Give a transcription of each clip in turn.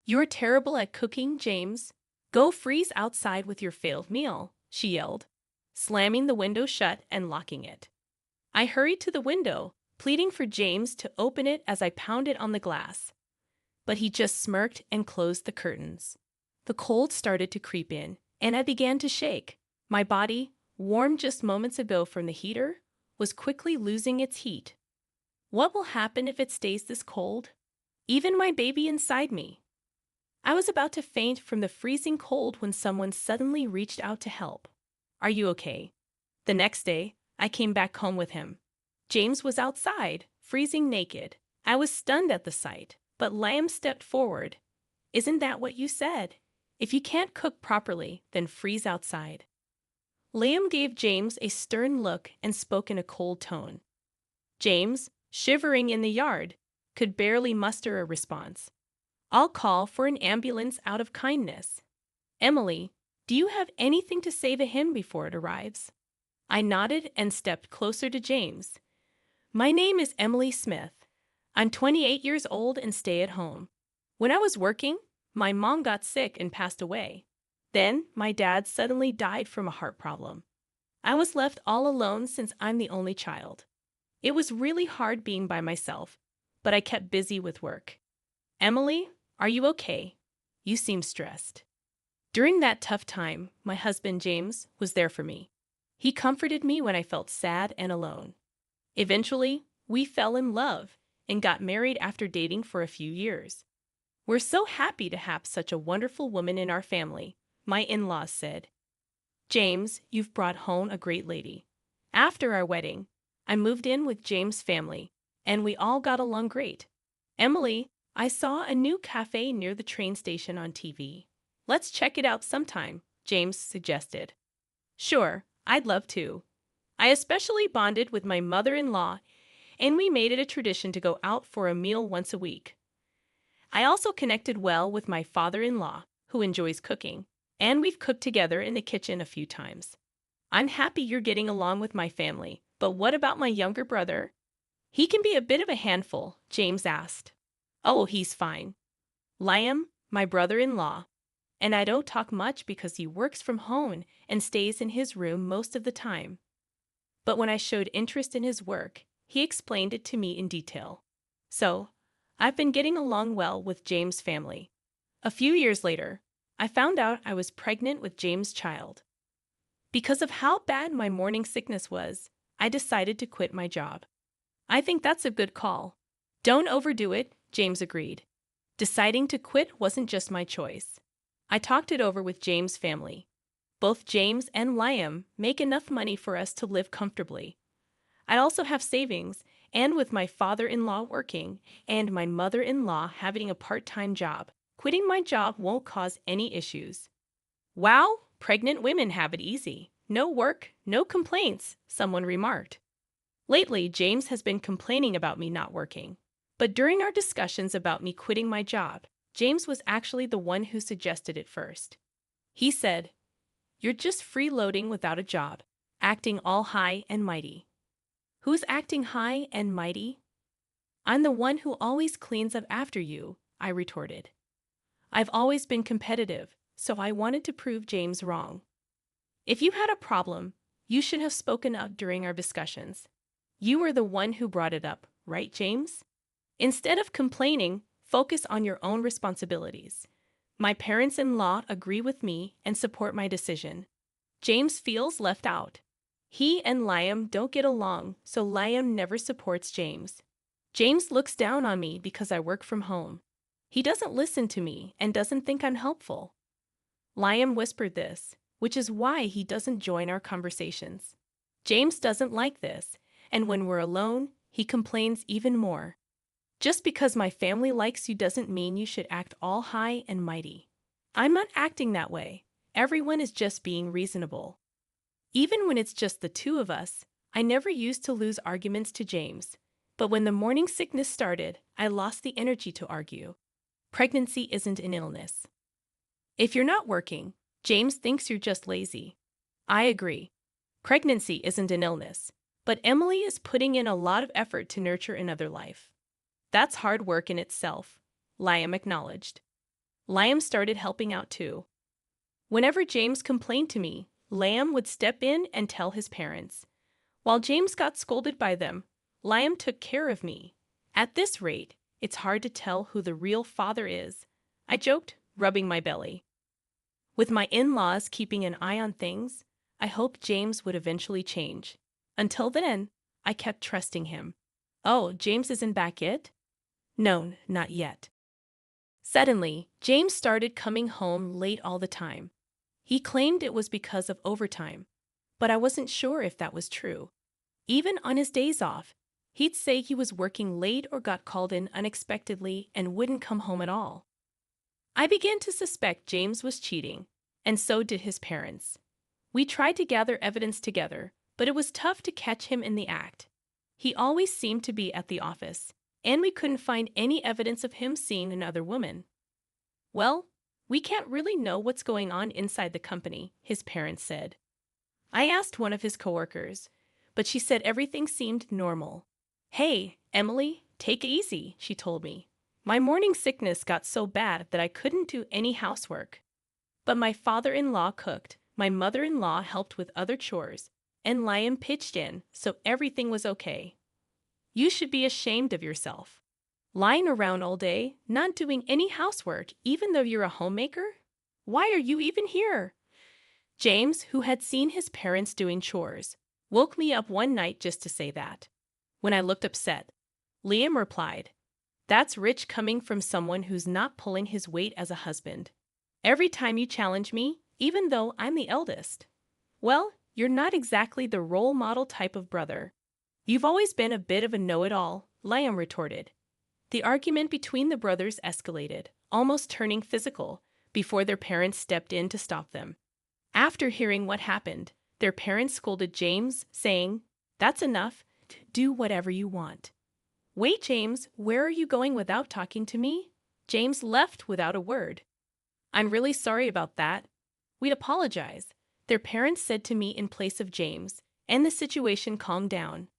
"You're terrible at cooking, James. Go freeze outside with your failed meal," she yelled, slamming the window shut and locking it. I hurried to the window, pleading for James to open it as I pounded on the glass. But he just smirked and closed the curtains. The cold started to creep in, and I began to shake. My body, warm just moments ago from the heater, was quickly losing its heat. What will happen if it stays this cold? Even my baby inside me. I was about to faint from the freezing cold when someone suddenly reached out to help. "Are you okay?" The next day, I came back home with him. James was outside, freezing naked. I was stunned at the sight, but Liam stepped forward. "Isn't that what you said? If you can't cook properly, then freeze outside." Liam gave James a stern look and spoke in a cold tone. James, shivering in the yard, could barely muster a response. "I'll call for an ambulance out of kindness. Emily, do you have anything to say to him before it arrives?" I nodded and stepped closer to James. "My name is Emily Smith. I'm 28 years old and stay at home. When I was working, my mom got sick and passed away. Then, my dad suddenly died from a heart problem. I was left all alone since I'm the only child. It was really hard being by myself, but I kept busy with work. Emily, are you okay? You seem stressed." During that tough time, my husband James was there for me. He comforted me when I felt sad and alone. Eventually, we fell in love and got married after dating for a few years. "We're so happy to have such a wonderful woman in our family," my in-laws said. "James, you've brought home a great lady." After our wedding, I moved in with James' family, and we all got along great. "Emily, I saw a new cafe near the train station on TV. Let's check it out sometime," James suggested. "Sure, I'd love to." I especially bonded with my mother-in-law, and we made it a tradition to go out for a meal once a week. I also connected well with my father-in-law, who enjoys cooking, and we've cooked together in the kitchen a few times. "I'm happy you're getting along with my family, but what about my younger brother? He can be a bit of a handful," James asked. "Oh, he's fine. Liam, my brother-in-law, and I don't talk much because he works from home and stays in his room most of the time. But when I showed interest in his work, he explained it to me in detail. So, I've been getting along well with James' family." A few years later, I found out I was pregnant with James' child. Because of how bad my morning sickness was, I decided to quit my job. "I think that's a good call." "Don't overdo it," James agreed. Deciding to quit wasn't just my choice. I talked it over with James' family. Both James and Liam make enough money for us to live comfortably. I also have savings, and with my father-in-law working and my mother-in-law having a part-time job, quitting my job won't cause any issues. "Wow, pregnant women have it easy. No work, no complaints," someone remarked. Lately, James has been complaining about me not working. But during our discussions about me quitting my job, James was actually the one who suggested it first. He said, "You're just freeloading without a job, acting all high and mighty." "Who's acting high and mighty?" "I'm the one who always cleans up after you," I retorted. I've always been competitive, so I wanted to prove James wrong. "If you had a problem, you should have spoken up during our discussions. You were the one who brought it up, right, James? Instead of complaining, focus on your own responsibilities. My parents-in-law agree with me and support my decision." James feels left out. He and Liam don't get along, so Liam never supports James. James looks down on me because I work from home. He doesn't listen to me and doesn't think I'm helpful. Liam whispered this, which is why he doesn't join our conversations. James doesn't like this, and when we're alone, he complains even more. "Just because my family likes you doesn't mean you should act all high and mighty." I'm not acting that way. Everyone is just being reasonable. Even when it's just the two of us, I never used to lose arguments to James. But when the morning sickness started, I lost the energy to argue. Pregnancy isn't an illness. "If you're not working, James thinks you're just lazy." I agree. Pregnancy isn't an illness, but Emily is putting in a lot of effort to nurture another life. "That's hard work in itself," Liam acknowledged. Liam started helping out too. Whenever James complained to me, Liam would step in and tell his parents. While James got scolded by them, Liam took care of me. At this rate, it's hard to tell who the real father is, I joked, rubbing my belly. With my in-laws keeping an eye on things, I hoped James would eventually change. Until then, I kept trusting him. Oh, James isn't back yet? No, not yet. Suddenly, James started coming home late all the time. He claimed it was because of overtime, but I wasn't sure if that was true. Even on his days off, he'd say he was working late or got called in unexpectedly and wouldn't come home at all. I began to suspect James was cheating, and so did his parents. We tried to gather evidence together, but it was tough to catch him in the act. He always seemed to be at the office, and we couldn't find any evidence of him seeing another woman. Well, we can't really know what's going on inside the company, his parents said. I asked one of his coworkers, but she said everything seemed normal. Hey, Emily, take it easy, she told me. My morning sickness got so bad that I couldn't do any housework. But my father-in-law cooked, my mother-in-law helped with other chores, and Liam pitched in, so everything was okay. You should be ashamed of yourself. Lying around all day, not doing any housework, even though you're a homemaker? Why are you even here? James, who had seen his parents doing chores, woke me up one night just to say that. When I looked upset, Liam replied, "That's rich coming from someone who's not pulling his weight as a husband. Every time you challenge me, even though I'm the eldest. Well, you're not exactly the role model type of brother. You've always been a bit of a know-it-all," Liam retorted. The argument between the brothers escalated, almost turning physical, before their parents stepped in to stop them. After hearing what happened, their parents scolded James, saying, "That's enough. Do whatever you want." "Wait, James, where are you going without talking to me?" James left without a word. "I'm really sorry about that. We'd apologize," their parents said to me in place of James, and the situation calmed down.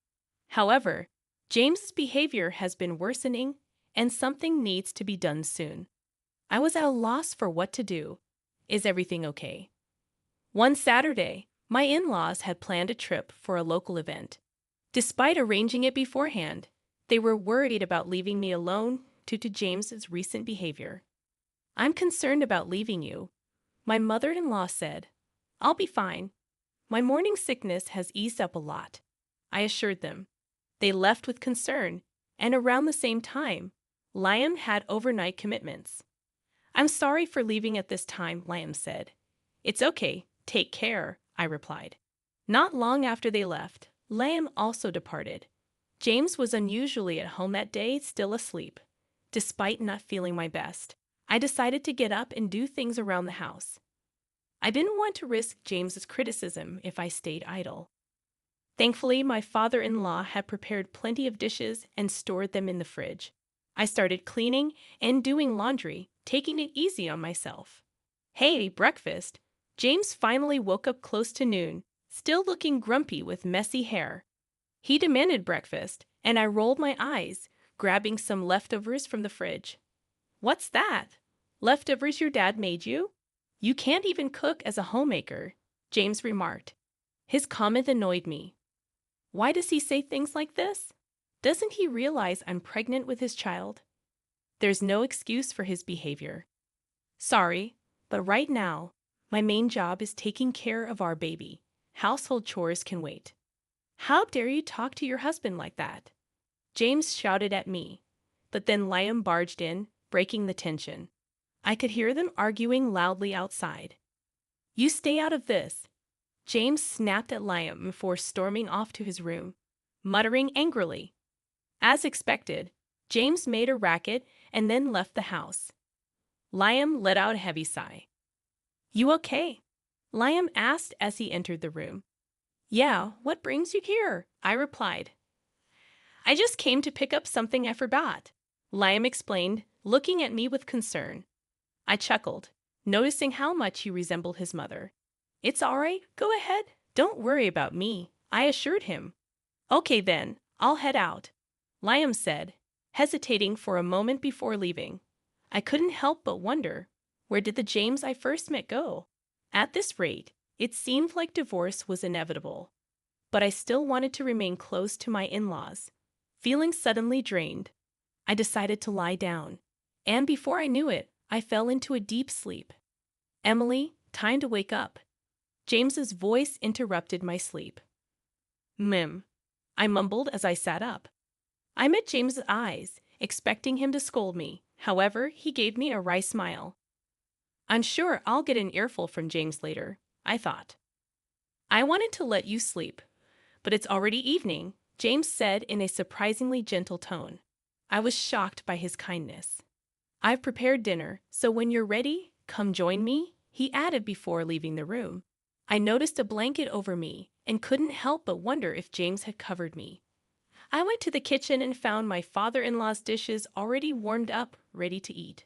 However, James's behavior has been worsening, and something needs to be done soon. I was at a loss for what to do. Is everything okay? One Saturday, my in-laws had planned a trip for a local event. Despite arranging it beforehand, they were worried about leaving me alone due to James's recent behavior. "I'm concerned about leaving you," my mother-in-law said. "I'll be fine. My morning sickness has eased up a lot," I assured them. They left with concern, and around the same time, Liam had overnight commitments. "I'm sorry for leaving at this time," Liam said. "It's okay, take care," I replied. Not long after they left, Liam also departed. James was unusually at home that day, still asleep. Despite not feeling my best, I decided to get up and do things around the house. I didn't want to risk James's criticism if I stayed idle. Thankfully, my father-in-law had prepared plenty of dishes and stored them in the fridge. I started cleaning and doing laundry, taking it easy on myself. "Hey, breakfast!" James finally woke up close to noon, still looking grumpy with messy hair. He demanded breakfast, and I rolled my eyes, grabbing some leftovers from the fridge. "What's that? Leftovers your dad made you? You can't even cook as a homemaker," James remarked. His comment annoyed me. Why does he say things like this? Doesn't he realize I'm pregnant with his child? There's no excuse for his behavior. Sorry, but right now, my main job is taking care of our baby. Household chores can wait. How dare you talk to your husband like that? James shouted at me, but then Liam barged in, breaking the tension. I could hear them arguing loudly outside. "You stay out of this." James snapped at Liam before storming off to his room, muttering angrily. As expected, James made a racket and then left the house. Liam let out a heavy sigh. "You okay?" Liam asked as he entered the room. "Yeah, what brings you here?" I replied. "I just came to pick up something I forgot," Liam explained, looking at me with concern. I chuckled, noticing how much he resembled his mother. "It's all right, go ahead. Don't worry about me," I assured him. "Okay then, I'll head out," Liam said, hesitating for a moment before leaving. I couldn't help but wonder, Where did the James I first met go? At this rate, it seemed like divorce was inevitable. But I still wanted to remain close to my in-laws. Feeling suddenly drained, I decided to lie down. And before I knew it, I fell into a deep sleep. Emily, time to wake up. James's voice interrupted my sleep. Mim, I mumbled as I sat up. I met James's eyes, expecting him to scold me. However, he gave me a wry smile. I'm sure I'll get an earful from James later, I thought. I wanted to let you sleep, but it's already evening, James said in a surprisingly gentle tone. I was shocked by his kindness. I've prepared dinner, so when you're ready, come join me, he added before leaving the room. I noticed a blanket over me and couldn't help but wonder if James had covered me. I went to the kitchen and found my father-in-law's dishes already warmed up, ready to eat.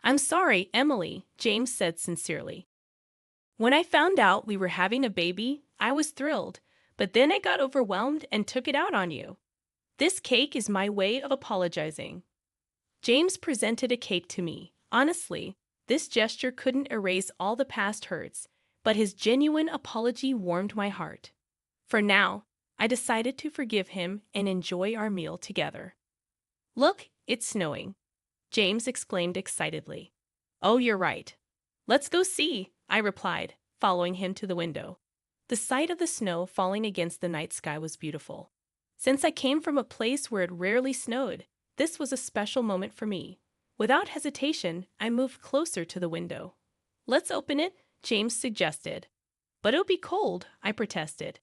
I'm sorry, Emily, James said sincerely. When I found out we were having a baby, I was thrilled, but then I got overwhelmed and took it out on you. This cake is my way of apologizing. James presented a cake to me. Honestly, this gesture couldn't erase all the past hurts, but his genuine apology warmed my heart. For now, I decided to forgive him and enjoy our meal together. Look, it's snowing, James exclaimed excitedly. Oh, you're right. Let's go see, I replied, following him to the window. The sight of the snow falling against the night sky was beautiful. Since I came from a place where it rarely snowed, this was a special moment for me. Without hesitation, I moved closer to the window. Let's open it, James suggested. But it'll be cold, I protested.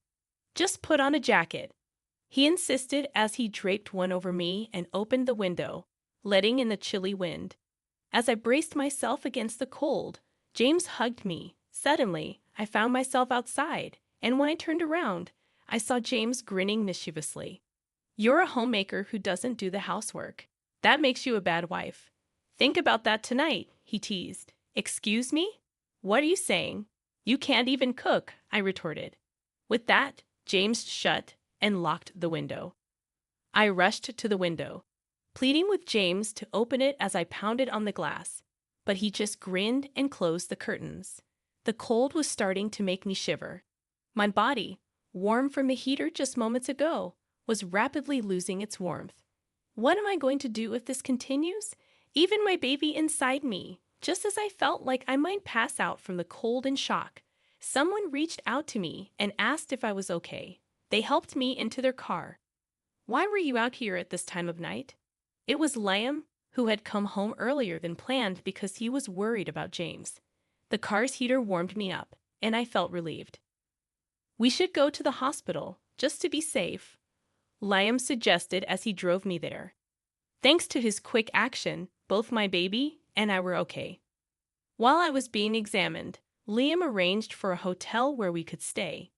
Just put on a jacket. He insisted as he draped one over me and opened the window, letting in the chilly wind. As I braced myself against the cold, James hugged me. Suddenly, I found myself outside, and when I turned around, I saw James grinning mischievously. You're a homemaker who doesn't do the housework. That makes you a bad wife. Think about that tonight, he teased. Excuse me? What are you saying? You can't even cook, I retorted. With that, James shut and locked the window. I rushed to the window, pleading with James to open it as I pounded on the glass, but he just grinned and closed the curtains. The cold was starting to make me shiver. My body, warm from the heater just moments ago, was rapidly losing its warmth. What am I going to do if this continues? Even my baby inside me, just as I felt like I might pass out from the cold and shock, someone reached out to me and asked if I was okay. They helped me into their car. Why were you out here at this time of night? It was Liam, who had come home earlier than planned because he was worried about James. The car's heater warmed me up, and I felt relieved. We should go to the hospital, just to be safe, Liam suggested as he drove me there. Thanks to his quick action, both my baby and I were okay. While I was being examined, Liam arranged for a hotel where we could stay.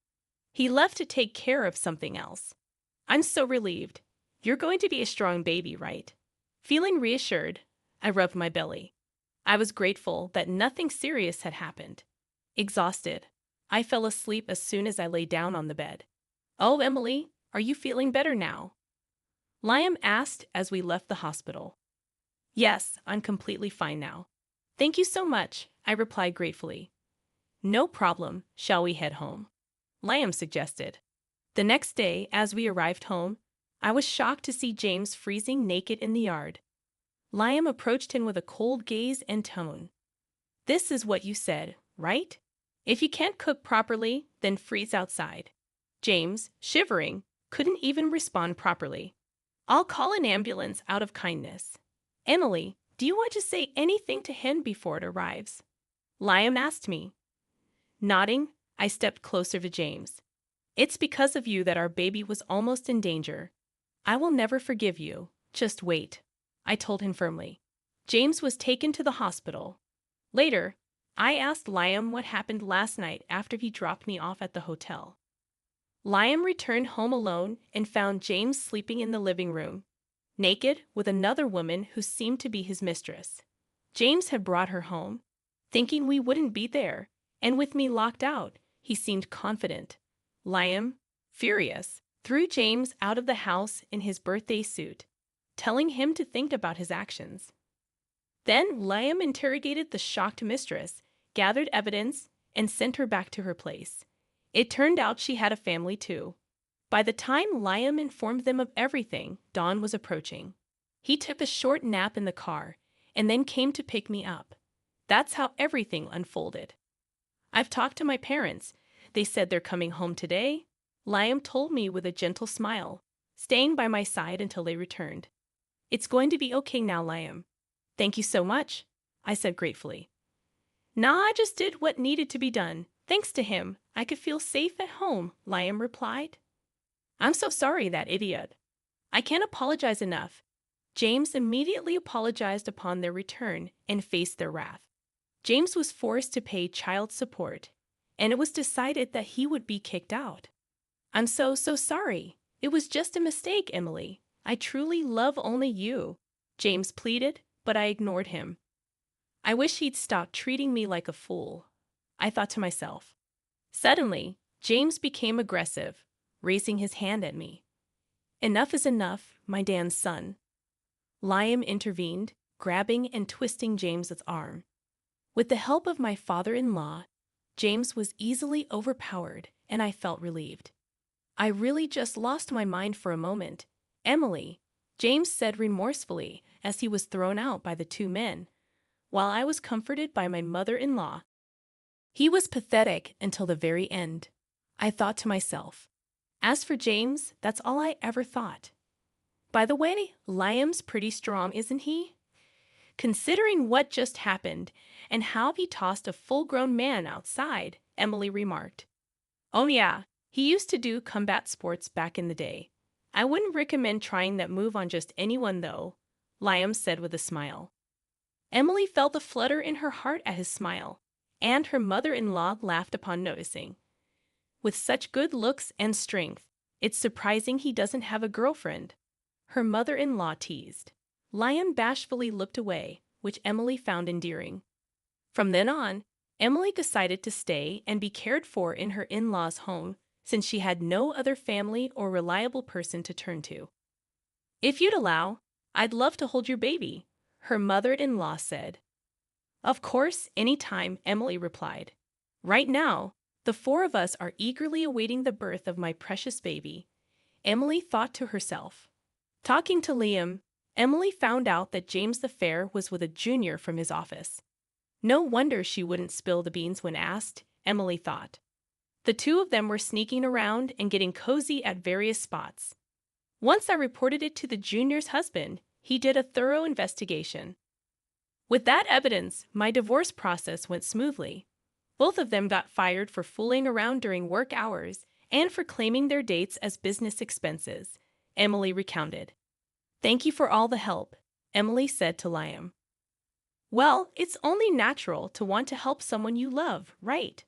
He left to take care of something else. I'm so relieved. You're going to be a strong baby, right? Feeling reassured, I rubbed my belly. I was grateful that nothing serious had happened. Exhausted, I fell asleep as soon as I lay down on the bed. Oh, Emily, are you feeling better now? Liam asked as we left the hospital. Yes, I'm completely fine now. Thank you so much, I replied gratefully. No problem, shall we head home? Liam suggested. The next day, as we arrived home, I was shocked to see James freezing naked in the yard. Liam approached him with a cold gaze and tone. This is what you said, right? If you can't cook properly, then freeze outside. James, shivering, couldn't even respond properly. I'll call an ambulance out of kindness. Emily, do you want to say anything to him before it arrives? Liam asked me. Nodding, I stepped closer to James. It's because of you that our baby was almost in danger. I will never forgive you. Just wait, I told him firmly. James was taken to the hospital. Later, I asked Liam what happened last night after he dropped me off at the hotel. Liam returned home alone and found James sleeping in the living room, naked with another woman who seemed to be his mistress. James had brought her home, thinking we wouldn't be there, and with me locked out, he seemed confident. Liam, furious, threw James out of the house in his birthday suit, telling him to think about his actions. Then Liam interrogated the shocked mistress, gathered evidence, and sent her back to her place. It turned out she had a family too. By the time Liam informed them of everything, dawn was approaching. He took a short nap in the car and then came to pick me up. That's how everything unfolded. I've talked to my parents. They said they're coming home today. Liam told me with a gentle smile, staying by my side until they returned. It's going to be okay now, Liam. Thank you so much, I said gratefully. Nah, I just did what needed to be done. Thanks to him, I could feel safe at home, Liam replied. I'm so sorry, that idiot. I can't apologize enough. James immediately apologized upon their return and faced their wrath. James was forced to pay child support, and it was decided that he would be kicked out. I'm so sorry. It was just a mistake, Emily. I truly love only you, James pleaded, but I ignored him. I wish he'd stop treating me like a fool, I thought to myself. Suddenly, James became aggressive, raising his hand at me. Enough is enough, my Dan's son. Liam intervened, grabbing and twisting James's arm. With the help of my father-in-law, James was easily overpowered, and I felt relieved. I really just lost my mind for a moment. Emily, James said remorsefully as he was thrown out by the two men, while I was comforted by my mother-in-law. He was pathetic until the very end, I thought to myself. As for James, that's all I ever thought. By the way, Liam's pretty strong, isn't he? Considering what just happened and how he tossed a full-grown man outside, Emily remarked. Oh yeah, he used to do combat sports back in the day. I wouldn't recommend trying that move on just anyone though, Liam said with a smile. Emily felt the flutter in her heart at his smile, and her mother-in-law laughed upon noticing. With such good looks and strength, it's surprising he doesn't have a girlfriend, her mother-in-law teased. Liam bashfully looked away, which Emily found endearing. From then on, Emily decided to stay and be cared for in her in-laws' home since she had no other family or reliable person to turn to. If you'd allow, I'd love to hold your baby, her mother-in-law said. Of course, anytime, Emily replied. Right now, the four of us are eagerly awaiting the birth of my precious baby, Emily thought to herself. Talking to Liam, Emily found out that James the Fair was with a junior from his office. No wonder she wouldn't spill the beans when asked, Emily thought. The two of them were sneaking around and getting cozy at various spots. Once I reported it to the junior's husband, he did a thorough investigation. With that evidence, my divorce process went smoothly. Both of them got fired for fooling around during work hours and for claiming their dates as business expenses, Emily recounted. Thank you for all the help, Emily said to Liam. Well, it's only natural to want to help someone you love, right?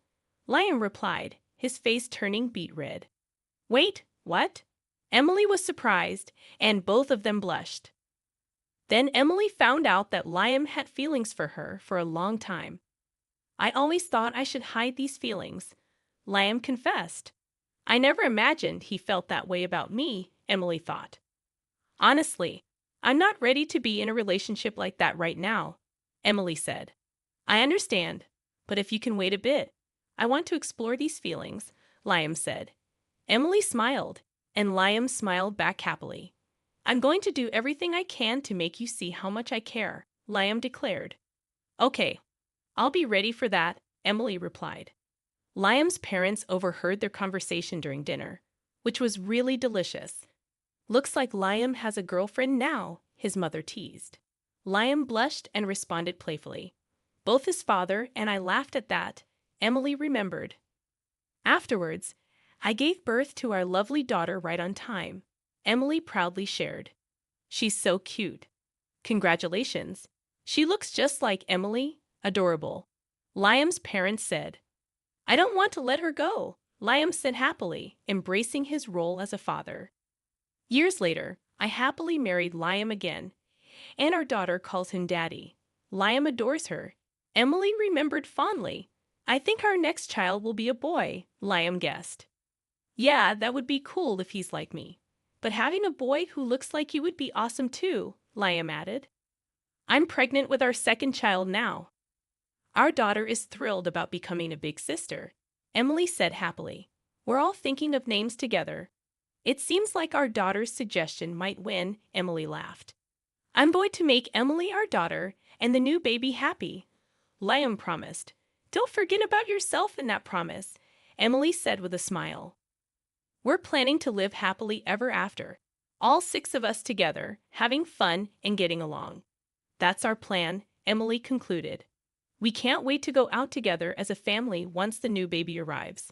Liam replied, his face turning beet red. Wait, what? Emily was surprised, and both of them blushed. Then Emily found out that Liam had feelings for her for a long time. I always thought I should hide these feelings, Liam confessed. I never imagined he felt that way about me, Emily thought. Honestly, I'm not ready to be in a relationship like that right now, Emily said. I understand, but if you can wait a bit, I want to explore these feelings, Liam said. Emily smiled, and Liam smiled back happily. I'm going to do everything I can to make you see how much I care, Liam declared. Okay, I'll be ready for that, Emily replied. Liam's parents overheard their conversation during dinner, which was really delicious. Looks like Liam has a girlfriend now, his mother teased. Liam blushed and responded playfully. Both his father and I laughed at that, Emily remembered. Afterwards, I gave birth to our lovely daughter right on time, Emily proudly shared. She's so cute. Congratulations. She looks just like Emily, adorable, Liam's parents said. I don't want to let her go, Liam said happily, embracing his role as a father. Years later, I happily married Liam again, and our daughter calls him Daddy. Liam adores her. Emily remembered fondly. I think our next child will be a boy, Liam guessed. Yeah, that would be cool if he's like me. But having a boy who looks like you would be awesome too, Liam added. I'm pregnant with our second child now. Our daughter is thrilled about becoming a big sister, Emily said happily. We're all thinking of names together. It seems like our daughter's suggestion might win, Emily laughed. I'm going to make Emily our daughter and the new baby happy, Liam promised. Don't forget about yourself in that promise, Emily said with a smile. We're planning to live happily ever after, all 6 of us together, having fun and getting along. That's our plan, Emily concluded. We can't wait to go out together as a family once the new baby arrives.